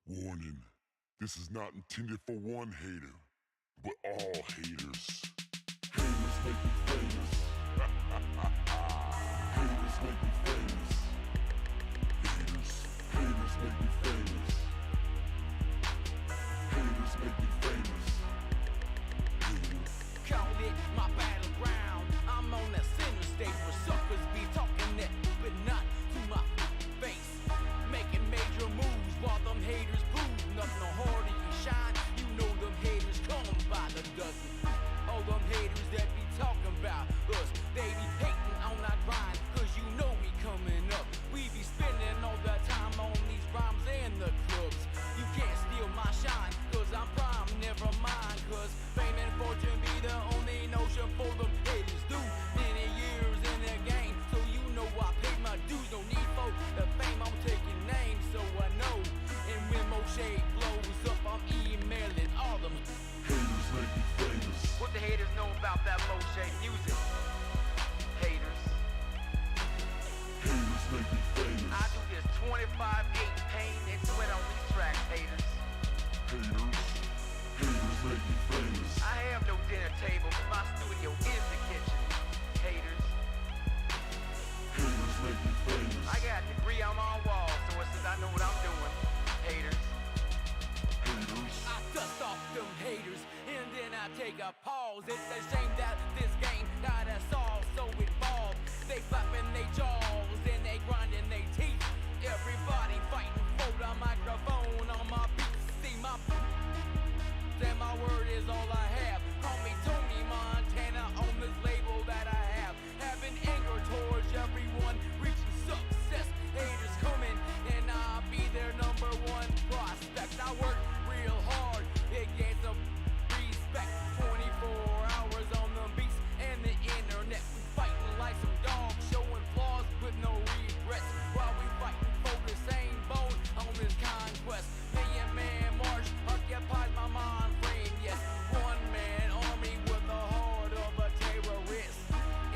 Warning, this is not intended for one hater, but all haters. Haters make me famous. Haters make me famous. Haters make me famous. Haters make me famous. Call it my battleground. I'm on that center stage where suckers be talking that, but not to my face. Making major moves while them haters prove nothing no harder you shine. You know them haters come by the dozen. All them haters that be talking about us, they be hating on our grind, cause you know we coming up. We be spending all that time on these rhymes and the clubs. You can't steal my shine, cause I'm prime, never mind, cause fame and fortune be the only notion for them haters. Do many years in the game, so you know I pay my dues. No need for the fame, I'm taking names, so I know. And when Moshe blows up, I'm emailing all them. Haters make me famous. What the haters know about that Moshe music? Haters. Haters make me famous. I do this 25/8 pain and sweat on these tracks, haters. Haters. Haters make me famous. I have no dinner table, but my studio is the kitchen. Haters. Haters make me famous. I got a degree on my wall, so it says I know what I'm doing. Haters. Haters. I dust off them haters, and then I take a pause. It's a shame that this game got us all so involved. They flapping their jaws, and they grinding their teeth. Everybody fighting for the microphone on my beats. See my and my word is all I have. Call me Tony Montana on this label that I have. Having anger towards everyone, reaching success. Haters coming, and I'll be their number one prospect. I work real hard, it gains some respect. 24 hours on the beats and the internet. We fighting like some dogs, showing flaws with no regrets. While we fighting for the same bone on this conquest. Million man march occupies my mind frame. Yes, one man army with the heart of a terrorist.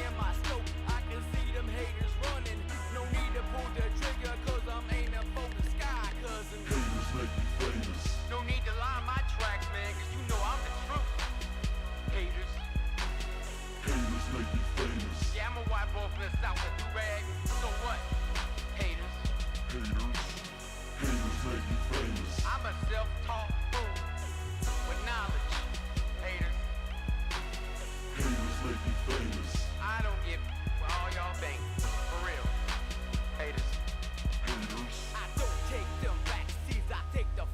In my scope, I can see them haters running. No need to pull the trigger, cause I'm aiming for the sky, cousin. Haters make me famous. No need to lie my tracks, man, cause you know I'm the truth. Haters. Haters make me famous. Yeah, I'm a white boy from the south with do-rag. So what? Haters. Haters. Haters make me famous. I'm a self-taught fool with knowledge. Haters. Haters make me famous. I don't give what all y'all think. For real. Haters. Haters. I don't take them back seats, I take the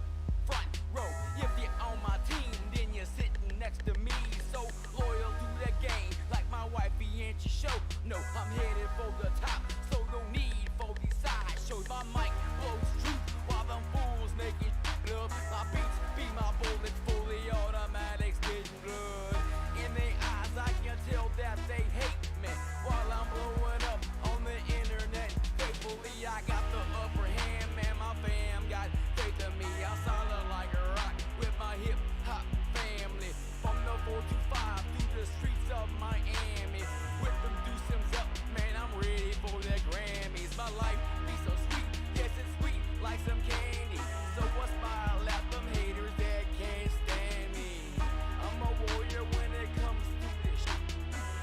front row. If you're on my team, then you're sitting next to me. So loyal to the game, like my wifey and she show. No, I'm headed for the top, so no need for these sideshows. My mic blows truth while them fools making up. My beats be my bullets, fully automatic, spitting blood. In their eyes, I can tell that they hate me while I'm blowing up on the internet. Faithfully, I got the upper hand, man. My fam got faith in me. I solid like a rock with my hip hop family. From the 425 through the streets of Miami. With them deucems up, man, I'm ready for the Grammys. My life be so sweet, yes, it's sweet like some candy. So what's my lap, them haters that can't stand me? I'm a warrior when it comes to this shit.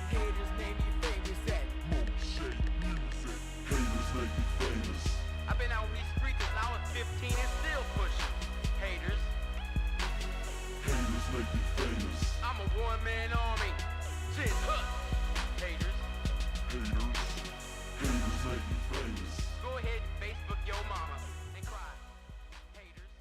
Haters made me famous at Moshe music. Haters make me famous. I've been out on these streets since I was 15 and still pushing. Haters. Haters make me famous. I'm a one-man army. Just huh. Haters. Haters. Haters make me famous. Go ahead and Facebook your mama and cry. Haters.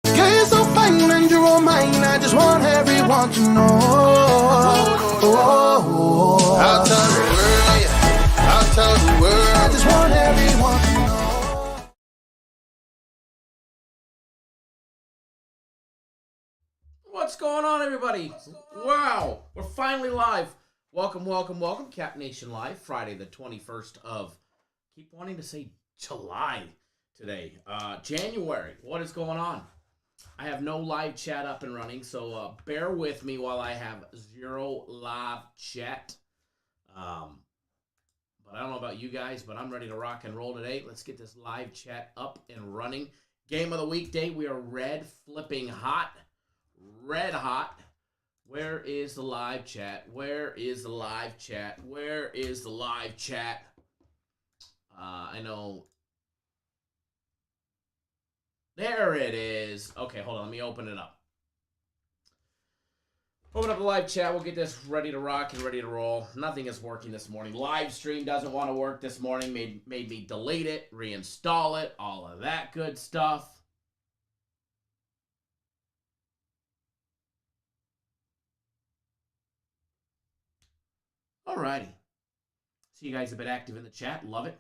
Yeah, you're so fine and you're all mine. I just want everyone to know. I'll tell the world, yeah. I'll tell the world. I just want everyone to know. What's going on, everybody? Wow, we're finally live. Welcome, welcome, welcome. Cap Nation Live, Friday the 21st of, keep wanting to say July today. January, what is going on? I have no live chat up and running, so bear with me while I have zero live chat. But I don't know about you guys, but I'm ready to rock and roll today. Let's get this live chat up and running. Game of the weekday, we are red flipping hot. Red hot. Where is the live chat? Where is the live chat? Where is the live chat? I know. There it is. Okay, hold on. Let me open it up. Open up the live chat. We'll get this ready to rock and ready to roll. Nothing is working this morning. Live stream doesn't want to work this morning. Made me delete it, reinstall it, all of that good stuff. Alrighty. See you guys a bit active in the chat. Love it.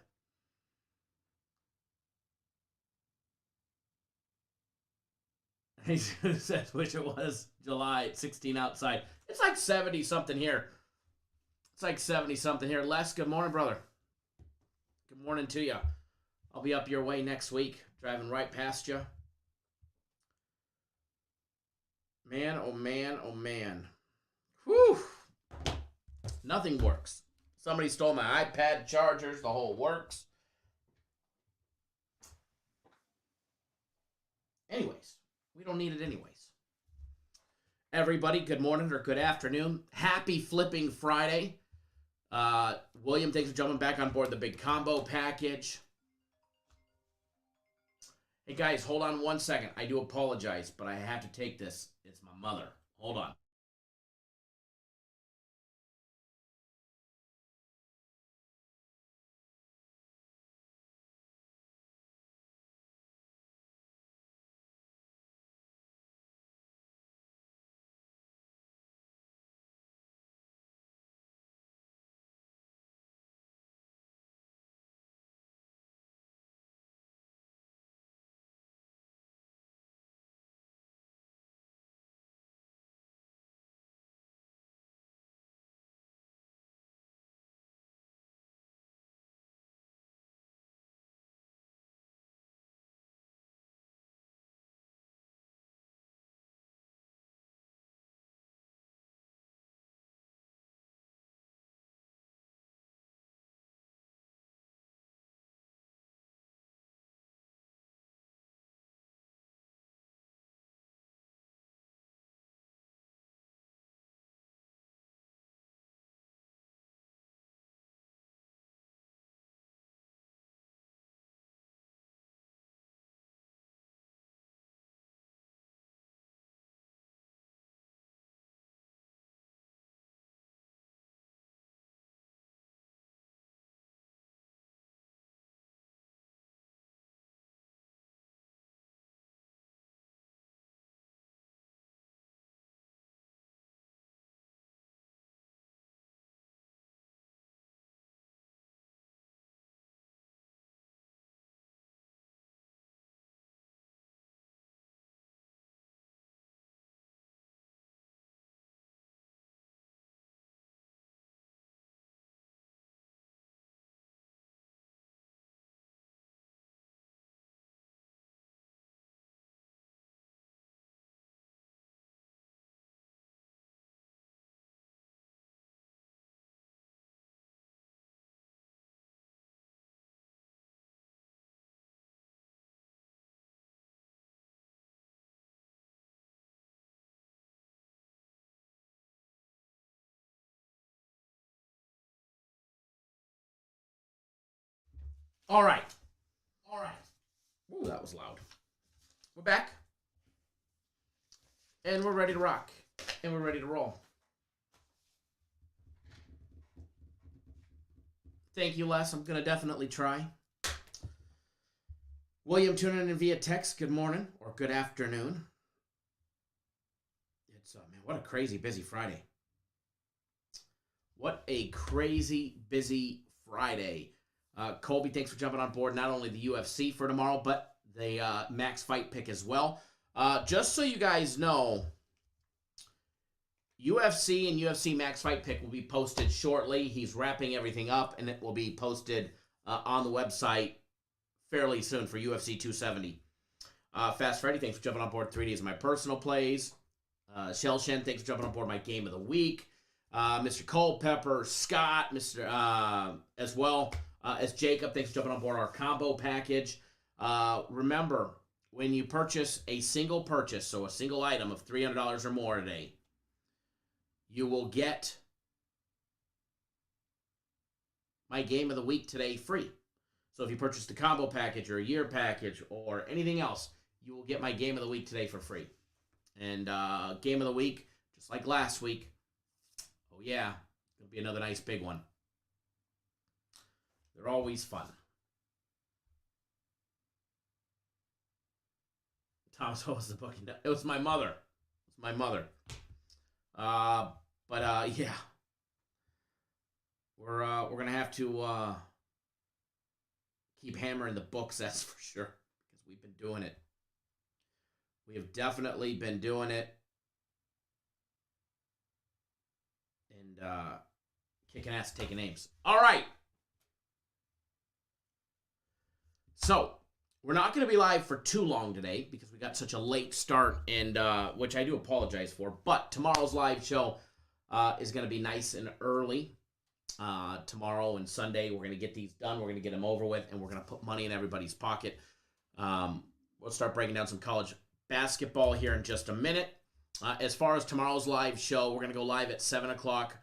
He says, wish it was July 16 outside. It's like 70 something here. It's like 70 something here. Les, good morning, brother. Good morning to you. I'll be up your way next week, driving right past you. Man, oh man, oh man. Whew. Nothing works. Somebody stole my iPad chargers, the whole works. Anyways, we don't need it anyways. Everybody, good morning or good afternoon. Happy flipping Friday. William, thanks for jumping back on board the big combo package. Hey guys, hold on one second. I do apologize, but I have to take this. It's my mother. Hold on. All right. All right. Ooh, that was loud. We're back. And we're ready to rock. And we're ready to roll. Thank you, Les. I'm going to definitely try. William, tuning in via text. Good morning or good afternoon. It's, man, what a crazy busy Friday. What a crazy busy Friday. Colby, thanks for jumping on board. Not only the UFC for tomorrow, but the Max fight pick as well. Just so you guys know, UFC and UFC Max Fight Pick will be posted shortly. He's wrapping everything up, and it will be posted on the website fairly soon for UFC 270. Fast Freddy, thanks for jumping on board 3 days of my personal plays. Shell Shen, thanks for jumping on board my game of the week. Mr. Culpepper, Scott, as well as Jacob, thanks for jumping on board our combo package. Remember, when you purchase a single purchase, so a single item of $300 or more today, you will get my game of the week today free. So if you purchase the combo package or a year package or anything else, you will get my game of the week today for free. And game of the week, just like last week, oh yeah, it'll be another nice big one. They're always fun. Thomas, what was the booking? It was my mother. It's my mother. Yeah, we're gonna have to keep hammering the books, that's for sure, because we've been doing it. We have definitely been doing it, and kicking ass, taking names. All right. So we're not going to be live for too long today because we got such a late start, and which I do apologize for. But tomorrow's live show is going to be nice and early. Tomorrow and Sunday, we're going to get these done. We're going to get them over with, and we're going to put money in everybody's pocket. We'll start breaking down some college basketball here in just a minute. As far as tomorrow's live show, we're going to go live at 7 o'clock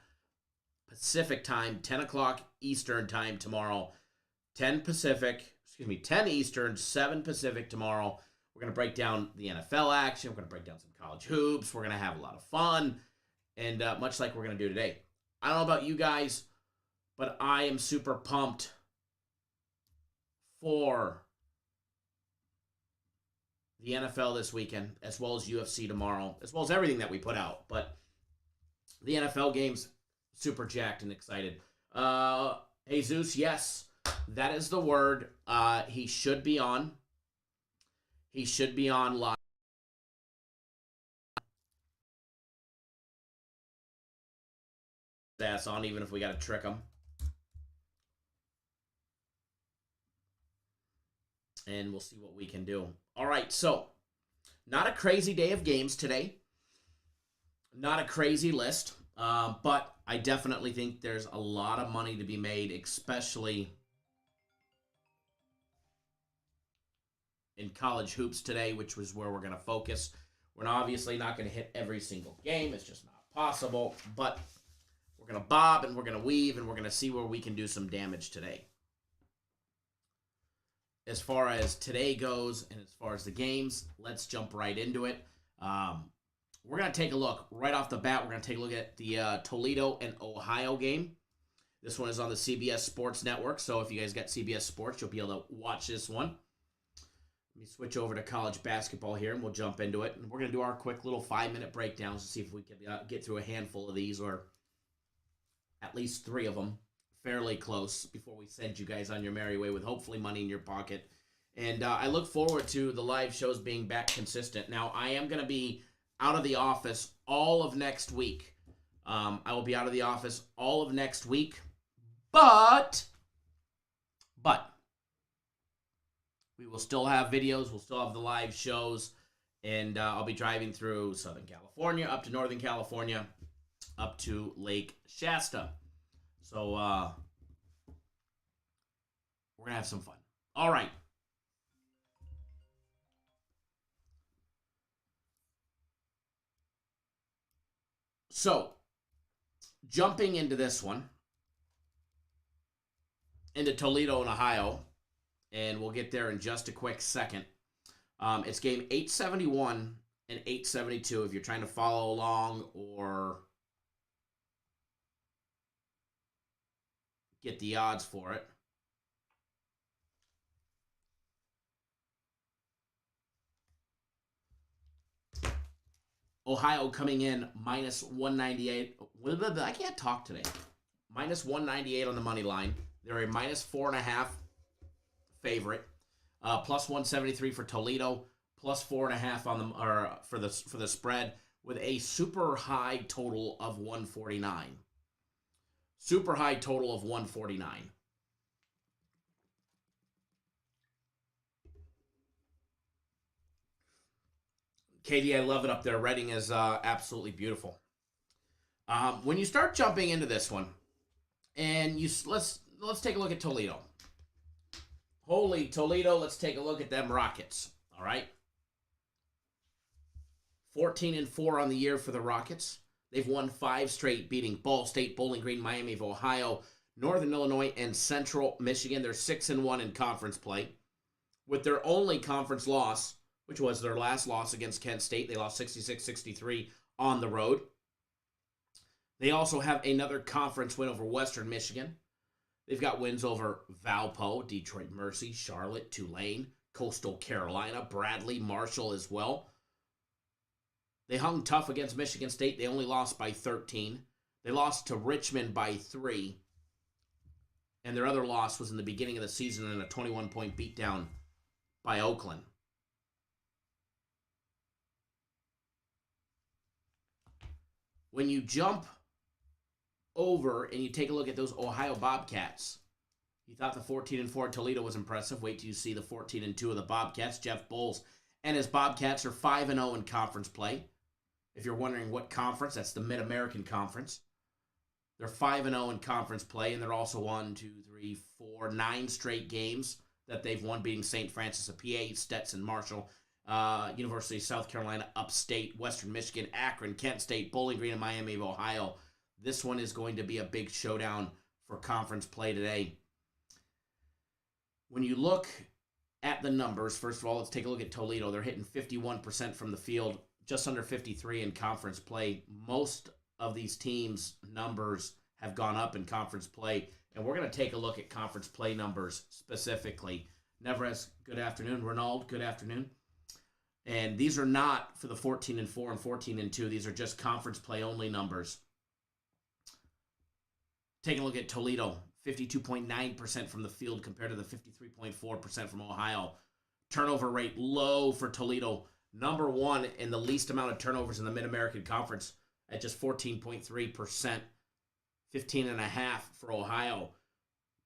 Pacific time, 10 o'clock Eastern time tomorrow. 10 Eastern, 7 Pacific tomorrow. We're going to break down the NFL action. We're going to break down some college hoops. We're going to have a lot of fun, and much like we're going to do today. I don't know about you guys, but I am super pumped for the NFL this weekend, as well as UFC tomorrow, as well as everything that we put out. But the NFL game's super jacked and excited. Jesus, yes. That is the word. He should be on. He should be on live. Ass on, even if we got to trick him. And we'll see what we can do. All right, so not a crazy day of games today. Not a crazy list. But I definitely think there's a lot of money to be made, especially in college hoops today, which was where we're going to focus. We're obviously not going to hit every single game. It's just not possible. But we're going to bob and we're going to weave and we're going to see where we can do some damage today. As far as today goes and as far as the games, let's jump right into it. We're going to take a look. Right off the bat, we're going to take a look at the Toledo and Ohio game. This one is on the CBS Sports Network, so if you guys got CBS Sports, you'll be able to watch this one. Let me switch over to college basketball here, and we'll jump into it. And we're going to do our quick little 5-minute breakdowns to see if we can get through a handful of these, or at least 3 of them, fairly close, before we send you guys on your merry way with hopefully money in your pocket. And I look forward to the live shows being back consistent. Now, I am going to be out of the office all of next week. I will be out of the office all of next week, but we will still have videos. We'll still have the live shows, and I'll be driving through Southern California, up to Northern California, up to Lake Shasta. So we're going to have some fun. All right. So, jumping into this one, into Toledo and Ohio, and we'll get there in just a quick second. It's game 871 and 872 if you're trying to follow along or get the odds for it. Ohio coming in minus 198. I can't talk today. Minus 198 on the money line. They're a minus 4.5 favorite. Plus 173 for Toledo. Plus 4.5 on the for the spread. with a super high total of 149. Super high total of 149. Katie, I love it up there. Reading is absolutely beautiful. When you start jumping into this one, and let's take a look at Toledo. Holy Toledo, let's take a look at them Rockets. All right. 14-4 on the year for the Rockets. They've won 5 straight, beating Ball State, Bowling Green, Miami of Ohio, Northern Illinois, and Central Michigan. They're 6-1 in conference play. With their only conference loss, which was their last loss against Kent State, they lost 66-63 on the road. They also have another conference win over Western Michigan. They've got wins over Valpo, Detroit Mercy, Charlotte, Tulane, Coastal Carolina, Bradley, Marshall as well. They hung tough against Michigan State. They only lost by 13. They lost to Richmond by 3. And their other loss was in the beginning of the season in a 21-point beatdown by Oakland. When you jump over and you take a look at those Ohio Bobcats, you thought the 14-4 Toledo was impressive. Wait till you see the 14-2 of the Bobcats. Jeff Bowles and his Bobcats are 5-0 in conference play. If you're wondering what conference, that's the Mid-American Conference. They're 5-0 in conference play, and they're also 9 straight games that they've won, beating St. Francis of PA, Stetson, Marshall, University of South Carolina, Upstate, Western Michigan, Akron, Kent State, Bowling Green, and Miami of Ohio. This one is going to be a big showdown for conference play today. When you look at the numbers, first of all, let's take a look at Toledo. They're hitting 51% from the field, just under 53 in conference play. Most of these teams' numbers have gone up in conference play, and we're going to take a look at conference play numbers specifically. Neverez, good afternoon. Ronald, good afternoon. And these are not for the 14-4 and 14-2. These are just conference play only numbers. Taking a look at Toledo, 52.9% from the field compared to the 53.4% from Ohio. Turnover rate low for Toledo. Number 1 in the least amount of turnovers in the Mid-American Conference at just 14.3%. 15.5% for Ohio.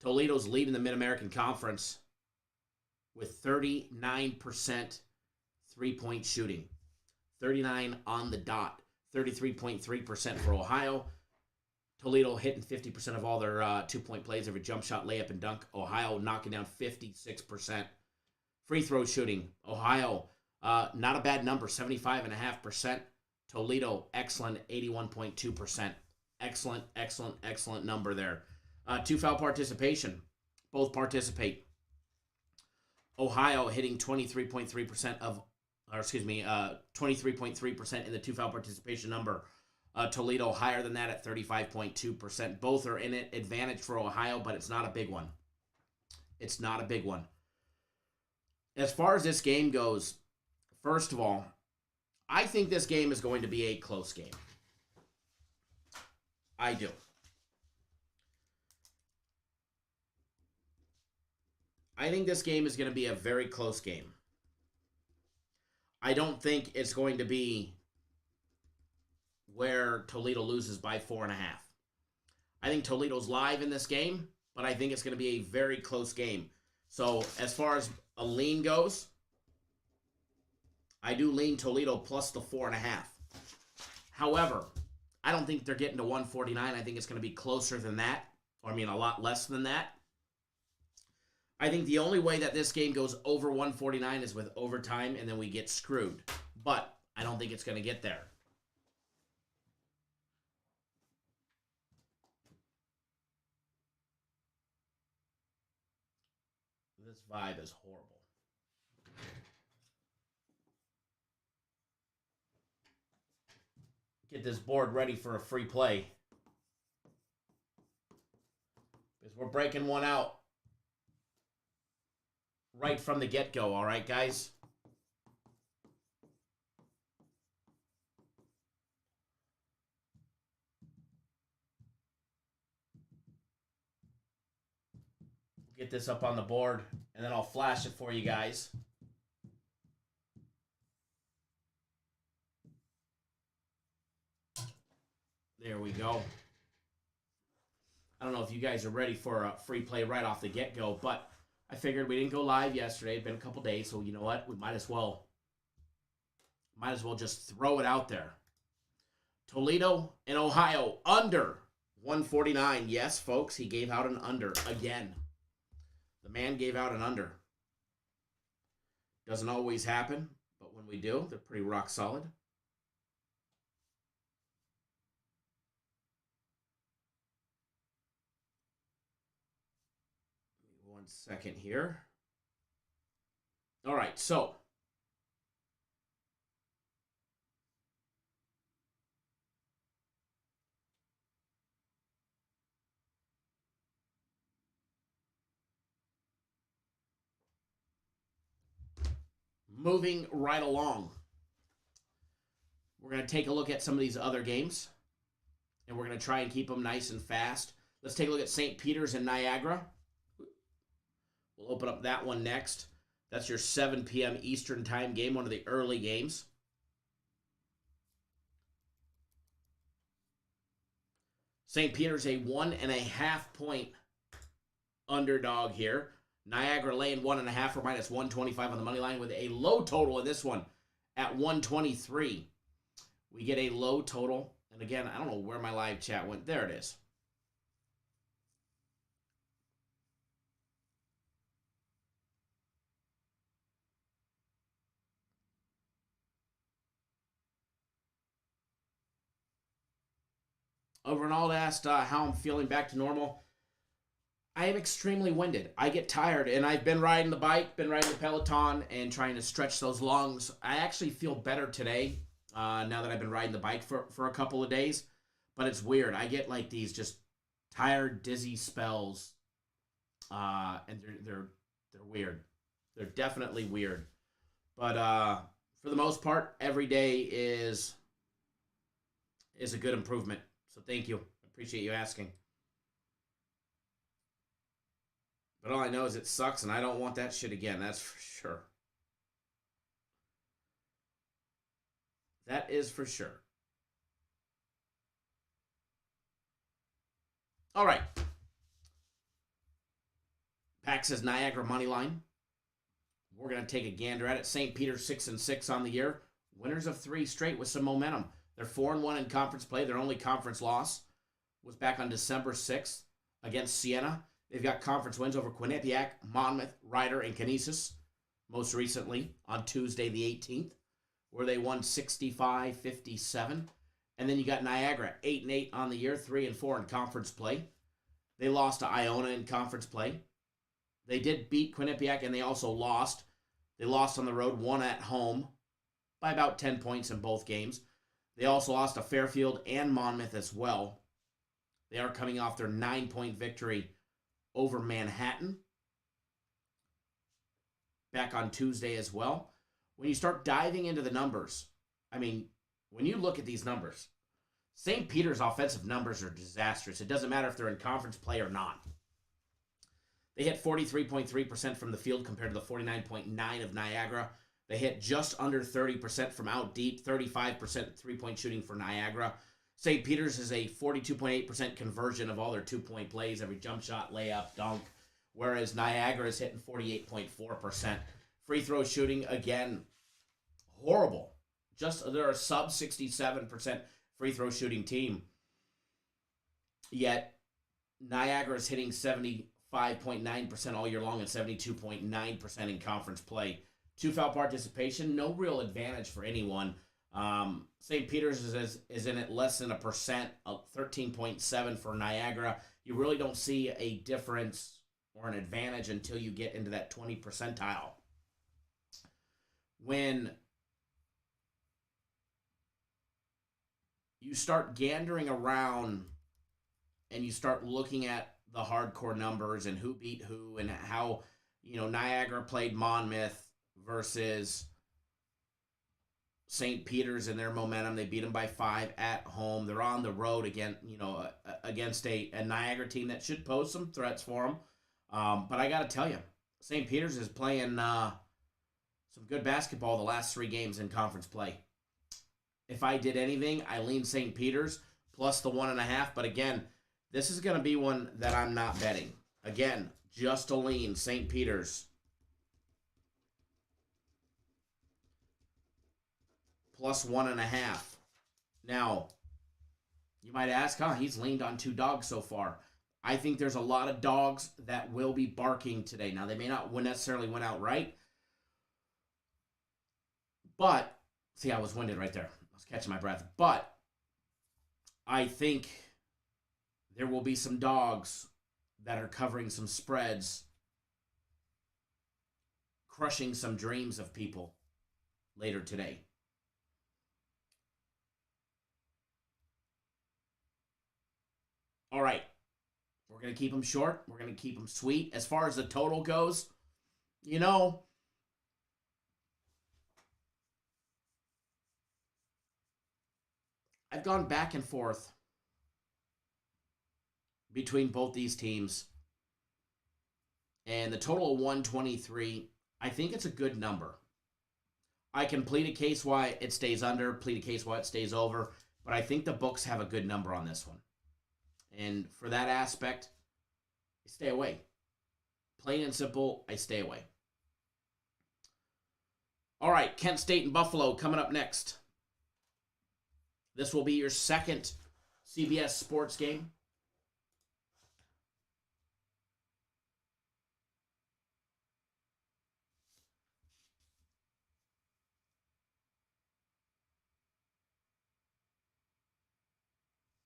Toledo's leading the Mid-American Conference with 39% three-point shooting. 39 on the dot. 33.3% for Ohio. Toledo hitting 50% of all their two-point plays, every jump shot, layup, and dunk. Ohio knocking down 56%. Free throw shooting. Ohio, not a bad number, 75.5%. Toledo, excellent, 81.2%. Excellent, excellent, excellent number there. Two-foul participation. Both participate. Ohio hitting 23.3% in the two-foul participation number. Toledo higher than that at 35.2%. Both are in it. Advantage for Ohio, but it's not a big one. It's not a big one. As far as this game goes, first of all, I think this game is going to be a close game. I do. I think this game is going to be a very close game. I don't think it's going to be where Toledo loses by 4.5. I think Toledo's live in this game, but I think it's going to be a very close game. So as far as a lean goes, I do lean Toledo plus the 4.5. However, I don't think they're getting to 149. I think it's going to be closer than that. Or, a lot less than that. I think the only way that this game goes over 149 is with overtime, and then we get screwed. But I don't think it's going to get there. This vibe is horrible. Get this board ready for a free play. Because we're breaking one out right from the get-go, all right, guys? Get this up on the board, and then I'll flash it for you guys. There we go. I don't know if you guys are ready for a free play right off the get-go, but I figured we didn't go live yesterday. It's been a couple days, so you know what? We might as well just throw it out there. Toledo in Ohio, under 149. Yes, folks, he gave out an under again. The man gave out an under. Doesn't always happen, but when we do, they're pretty rock solid. One second here. All right, so moving right along. We're going to take a look at some of these other games, and we're going to try and keep them nice and fast. Let's take a look at St. Peter's and Niagara. We'll open up that one next. That's your 7 p.m. Eastern time game, one of the early games. St. Peter's a 1.5 point underdog here. Niagara laying 1.5 or minus 125 on the money line with a low total in this one at 123. We get a low total. And again, I don't know where my live chat went. There it is. Ronald asked how I'm feeling back to normal. I am extremely winded. I get tired, and I've been riding the bike, been riding the Peloton, and trying to stretch those lungs. I actually feel better today now that I've been riding the bike for a couple of days, but it's weird. I get like these just tired, dizzy spells, and they're weird. They're definitely weird, but for the most part, every day is a good improvement. So thank you. I appreciate you asking. But all I know is it sucks, and I don't want that shit again. That's for sure. That is for sure. All right. Pack says Niagara money line. We're going to take a gander at it. St. Peter's 6-6 on the year. Winners of 3 straight with some momentum. They're 4-1 in conference play. Their only conference loss was back on December 6th against Siena. They've got conference wins over Quinnipiac, Monmouth, Ryder, and Canisius, most recently on Tuesday the 18th, where they won 65-57. And then you got Niagara, 8-8 on the year, 3-4 in conference play. They lost to Iona in conference play. They did beat Quinnipiac, and they also lost. They lost on the road, won at home by about 10 points in both games. They also lost to Fairfield and Monmouth as well. They are coming off their 9-point victory over Manhattan back on Tuesday as well. When you start diving into the numbers, I mean, when you look at these numbers, St. Peter's offensive numbers are disastrous. It doesn't matter if they're in conference play or not. They hit 43.3% from the field compared to the 49.9% of Niagara. They hit just under 30% from out deep, 35% three-point shooting for Niagara. St. Peter's is a 42.8% conversion of all their two-point plays, every jump shot, layup, dunk, whereas Niagara is hitting 48.4%. Free throw shooting, again, horrible. They're a sub 67% free throw shooting team. Yet Niagara is hitting 75.9% all year long and 72.9% in conference play. 2 foul participation, no real advantage for anyone. St. Peter's is in it less than 1%, 13.7 for Niagara. You really don't see a difference or an advantage until you get into that 20 percentile. When you start gandering around and you start looking at the hardcore numbers and who beat who and how, Niagara played Monmouth versus St. Peter's and their momentum. They beat them by 5 at home. They're on the road again, against a Niagara team that should pose some threats for them. But I got to tell you, St. Peter's is playing some good basketball the last 3 games in conference play. If I did anything, I lean St. Peter's. plus the 1.5. But again, this is going to be one that I'm not betting. Again, just a lean. St. Peter's. Plus 1.5. Now, you might ask, he's leaned on 2 dogs so far. I think there's a lot of dogs that will be barking today. Now, they may not necessarily win outright. But, see, I was winded right there. I was catching my breath. But I think there will be some dogs that are covering some spreads, crushing some dreams of people later today. All right. We're going to keep them short. We're going to keep them sweet. As far as the total goes, you know, I've gone back and forth between both these teams. And the total of 123, I think it's a good number. I can plead a case why it stays under, plead a case why it stays over, but I think the books have a good number on this one. And for that aspect, I stay away. Plain and simple, I stay away. All right, Kent State and Buffalo coming up next. This will be your second CBS sports game.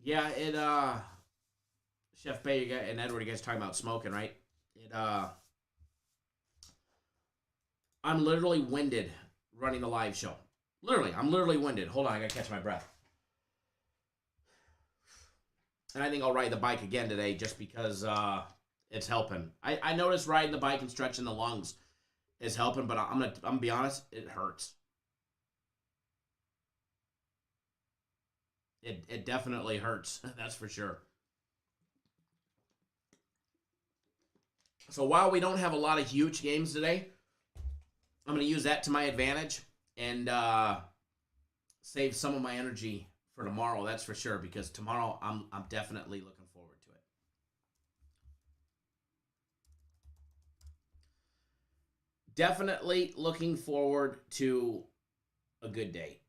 Yeah, Chef Bay and Edward, you guys talking about smoking, right? I'm literally winded running the live show. I'm literally winded. Hold on, I gotta catch my breath. And I think I'll ride the bike again today just because it's helping. I noticed riding the bike and stretching the lungs is helping, but I'm gonna be honest, it hurts. It definitely hurts. That's for sure. So while we don't have a lot of huge games today, I'm going to use that to my advantage and save some of my energy for tomorrow. That's for sure, because tomorrow I'm definitely looking forward to it. Definitely looking forward to a good day.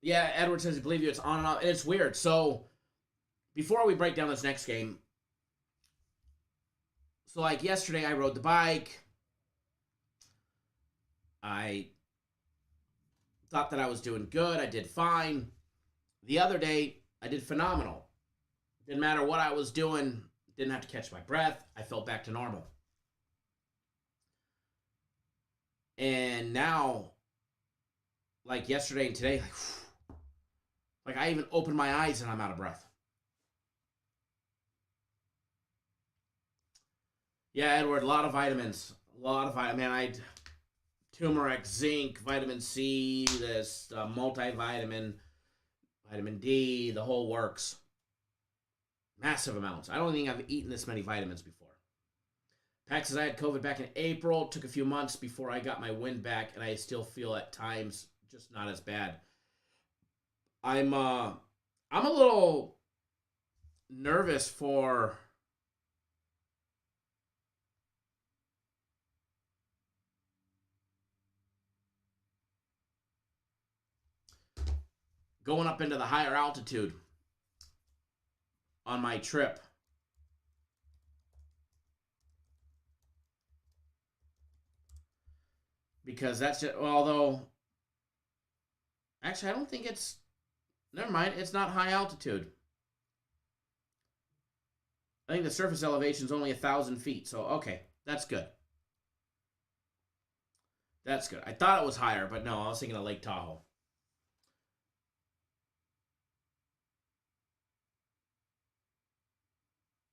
Yeah, Edward says, I believe you, it's on and off. It's weird. So, before we break down this next game, so like yesterday I rode the bike. I thought that I was doing good. I did fine. The other day, I did phenomenal. Didn't matter what I was doing. Didn't have to catch my breath. I felt back to normal. And now, like yesterday and today, like I even opened my eyes and I'm out of breath. Yeah, Edward, a lot of vitamins. Man, turmeric, zinc, vitamin C, this multivitamin, vitamin D, the whole works. Massive amounts. I don't think I've eaten this many vitamins before. Pax says I had COVID back in April. Took a few months before I got my wind back, and I still feel at times just not as bad. I'm a little nervous for going up into the higher altitude on my trip. Because that's just, although, actually I don't think it's, never mind, it's not high altitude. I think the surface elevation is only 1,000 feet, so okay, that's good. That's good. I thought it was higher, but no, I was thinking of Lake Tahoe.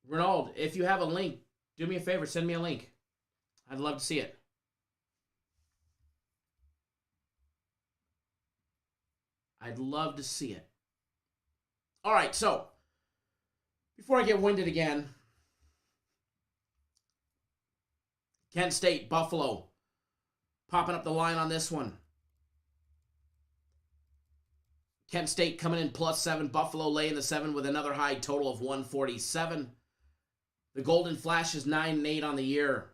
Renaud, if you have a link, do me a favor, send me a link. I'd love to see it. I'd love to see it. All right, so before I get winded again, Kent State, Buffalo, popping up the line on this one. Kent State coming in +7. Buffalo laying the 7 with another high total of 147. The Golden Flash is 9-8 on the year.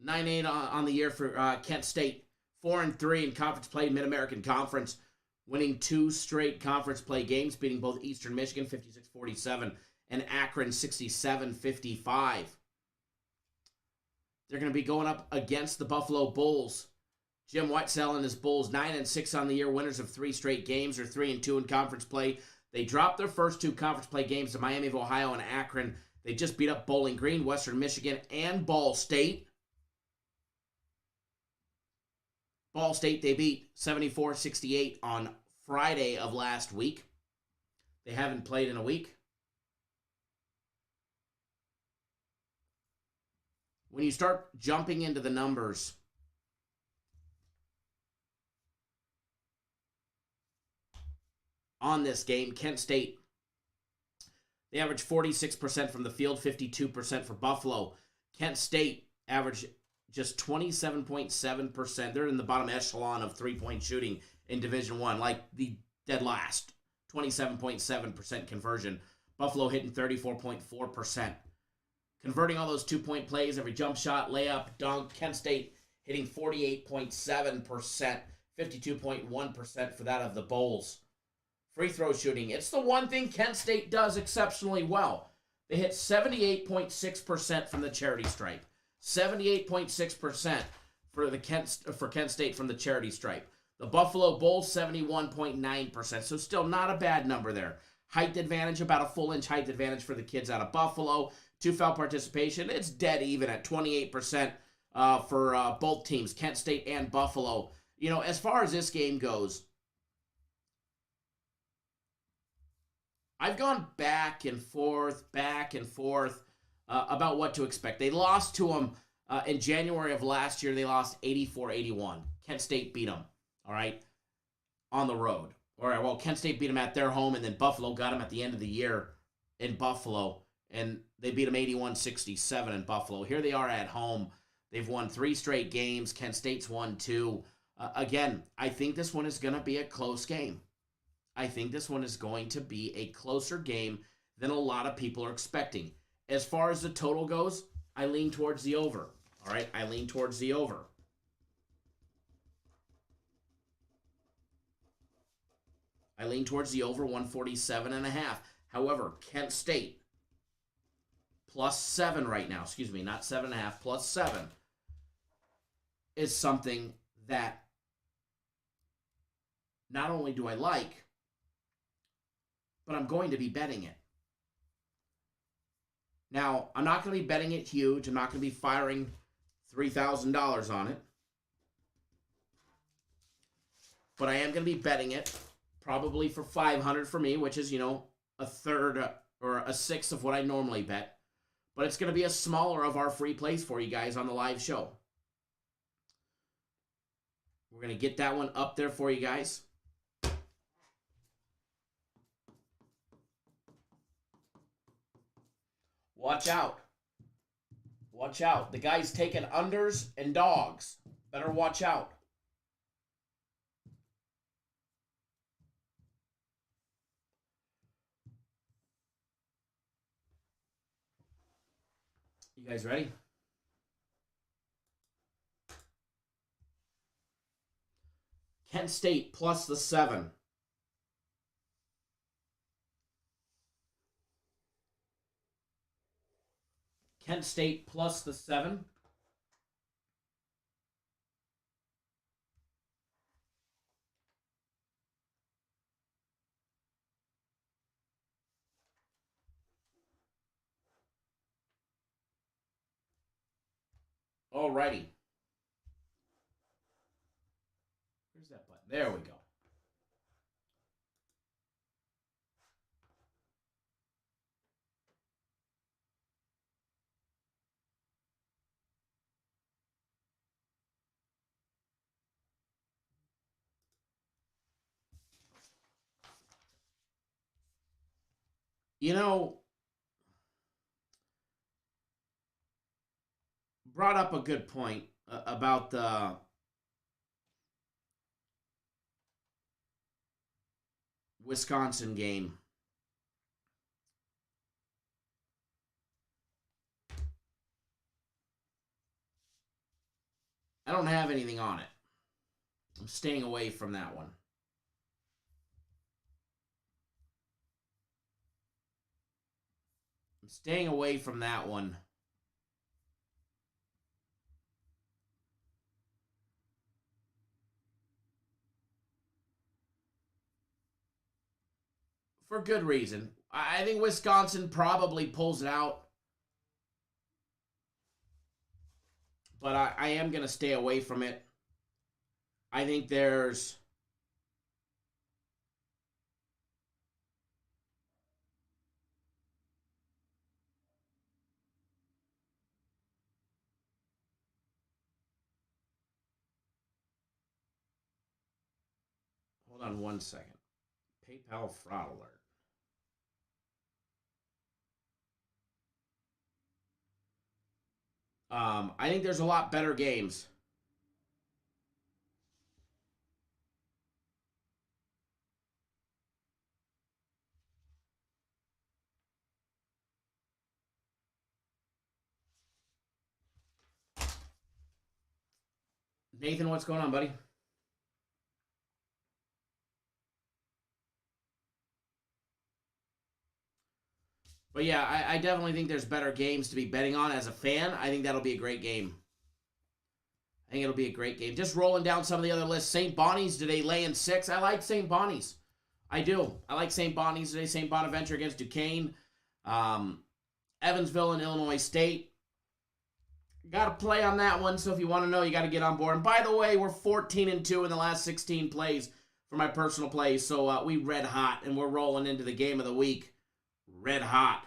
9-8 on the year for Kent State. 4-3 in conference play, Mid-American Conference, winning 2 straight conference play games, beating both Eastern Michigan 56-47 and Akron 67-55. They're going to be going up against the Buffalo Bulls. Jim Wetzel and his Bulls 9-6 on the year, winners of 3 straight games, or 3-2 in conference play. They dropped their first 2 conference play games to Miami of Ohio and Akron. They just beat up Bowling Green, Western Michigan, and Ball State. Ball State, they beat 74-68 on Friday of last week. They haven't played in a week. When you start jumping into the numbers, on this game, Kent State, they averaged 46% from the field, 52% for Buffalo. Kent State averaged just 27.7%. They're in the bottom echelon of three-point shooting in Division I, like the dead last. 27.7% conversion. Buffalo hitting 34.4%. Converting all those two-point plays, every jump shot, layup, dunk. Kent State hitting 48.7%, 52.1% for that of the Bulls. Free throw shooting. It's the one thing Kent State does exceptionally well. They hit 78.6% from the charity stripe. 78.6% for Kent State from the charity stripe. The Buffalo Bulls, 71.9%. So still not a bad number there. Height advantage, about a full inch height advantage for the kids out of Buffalo. 2 foul participation. It's dead even at 28% for both teams, Kent State and Buffalo. You know, as far as this game goes, I've gone back and forth about what to expect. They lost to them in January of last year. They lost 84-81. Kent State beat them, all right, on the road. All right, well, Kent State beat them at their home, and then Buffalo got them at the end of the year in Buffalo, and they beat them 81-67 in Buffalo. Here they are at home. They've won 3 straight games. Kent State's won 2. Again, I think this one is going to be a close game. I think this one is going to be a closer game than a lot of people are expecting. As far as the total goes, I lean towards the over. All right, I lean towards the over. I lean towards the over 147.5. However, Kent State +7 right now. Excuse me, not 7.5, +7 is something that not only do I like, but I'm going to be betting it. Now, I'm not going to be betting it huge. I'm not going to be firing $3,000 on it. But I am going to be betting it probably for $500 for me, which is, you know, a third or a sixth of what I normally bet. But it's going to be a smaller of our free plays for you guys on the live show. We're going to get that one up there for you guys. Watch out. Watch out. The guy's taking unders and dogs. Better watch out. You guys ready? Kent State +7. Kent State +7. Alrighty. Where's that button? There we go. You know, brought up a good point about the Wisconsin game. I don't have anything on it. I'm staying away from that one. I'm staying away from that one. For good reason. I think Wisconsin probably pulls it out. But I am going to stay away from it. I think there's... Hold on one second. PayPal fraud alert. I think there's a lot better games. Nathan, what's going on, buddy? But yeah, I definitely think there's better games to be betting on. As a fan, I think that'll be a great game. I think it'll be a great game. Just rolling down some of the other lists. St. Bonnie's today, laying 6. I like St. Bonnie's. I do. I like St. Bonnie's today. St. Bonaventure against Duquesne. Evansville and Illinois State. Got to play on that one, so if you want to know, you got to get on board. And by the way, we're 14-2 in the last 16 plays for my personal plays, so we red hot, and we're rolling into the game of the week. Red hot.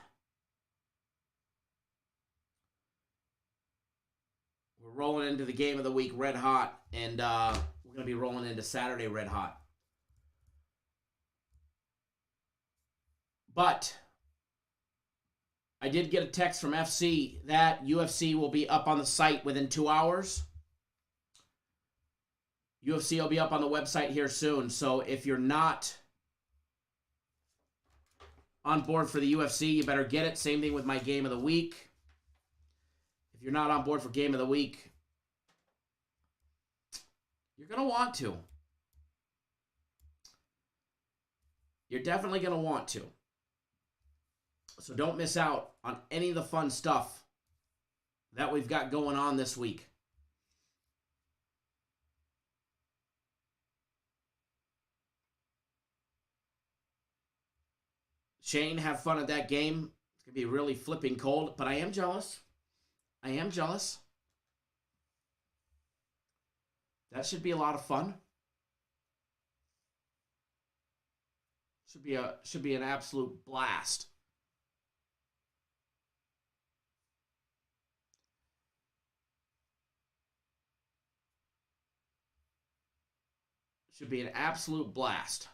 We're rolling into the game of the week red hot, and we're going to be rolling into Saturday red hot. But I did get a text from FC that UFC will be up on the site within 2 hours. UFC will be up on the website here soon, so if you're not on board for the UFC, you better get it. Same thing with my game of the week. If you're not on board for game of the week, you're going to want to. You're definitely going to want to. So don't miss out on any of the fun stuff that we've got going on this week. Shane, have fun at that game. It's going to be really flipping cold, but I am jealous. I am jealous. That should be a lot of fun. Should be an absolute blast. Should be an absolute blast.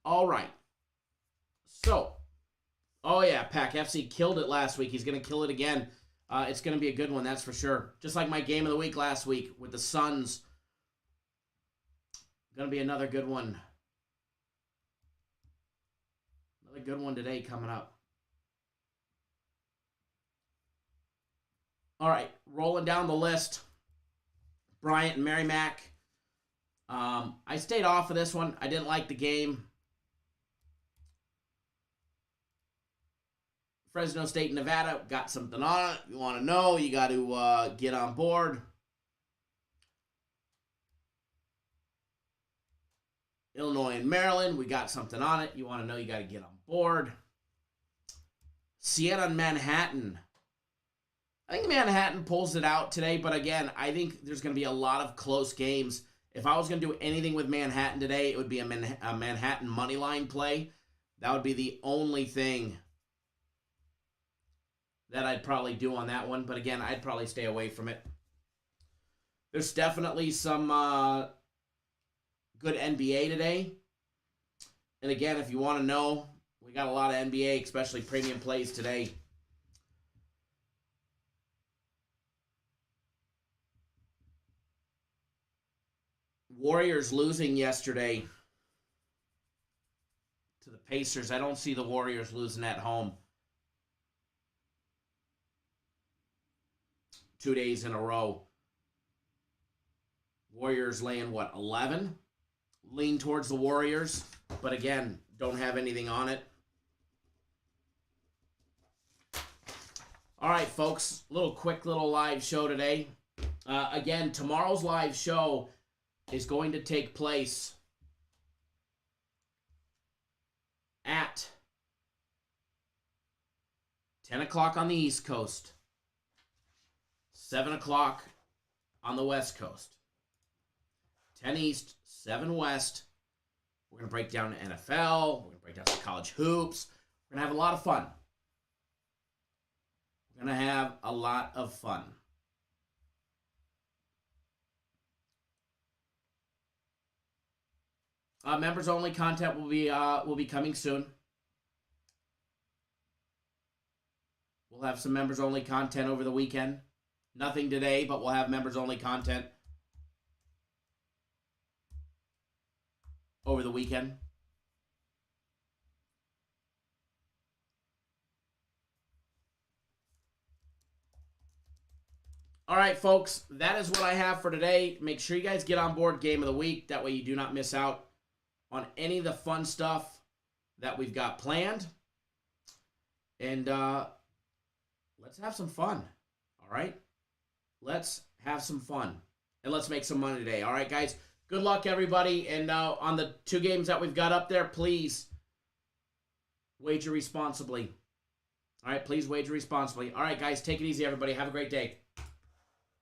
All right. So, oh yeah, Pac FC killed it last week. He's going to kill it again. It's going to be a good one, that's for sure. Just like my game of the week last week with the Suns. Going to be another good one. Another good one today coming up. All right, rolling down the list. Bryant and Merrimack. I stayed off of this one. I didn't like the game. Fresno State and Nevada got something on it. If you want to know, you got to get on board. Illinois and Maryland, we got something on it. You want to know, you got to get on board. Siena and Manhattan. I think Manhattan pulls it out today, but again, I think there's going to be a lot of close games. If I was going to do anything with Manhattan today, it would be a Manhattan money line play. That would be the only thing that I'd probably do on that one. But again, I'd probably stay away from it. There's definitely some good NBA today. And again, if you want to know, we got a lot of NBA, especially premium plays today. Warriors losing yesterday to the Pacers. I don't see the Warriors losing at home 2 days in a row. Warriors laying, what, 11? Lean towards the Warriors, but again, don't have anything on it. All right, folks, quick little live show today. Again, tomorrow's live show is going to take place at 10 o'clock on the East Coast, 7 o'clock on the West Coast. 10 East, 7 West. We're going to break down the NFL. We're going to break down some college hoops. We're going to have a lot of fun. We're going to have a lot of fun. Members only content will be coming soon. We'll have some members only content over the weekend. Nothing today, but we'll have members only content over the weekend. All right, folks, that is what I have for today. Make sure you guys get on board Game of the Week. That way you do not miss out on any of the fun stuff that we've got planned. And let's have some fun, all right? Let's have some fun, and let's make some money today. All right, guys? Good luck, everybody. And on the 2 games that we've got up there, please wager responsibly. All right, please wager responsibly. All right, guys, take it easy, everybody. Have a great day.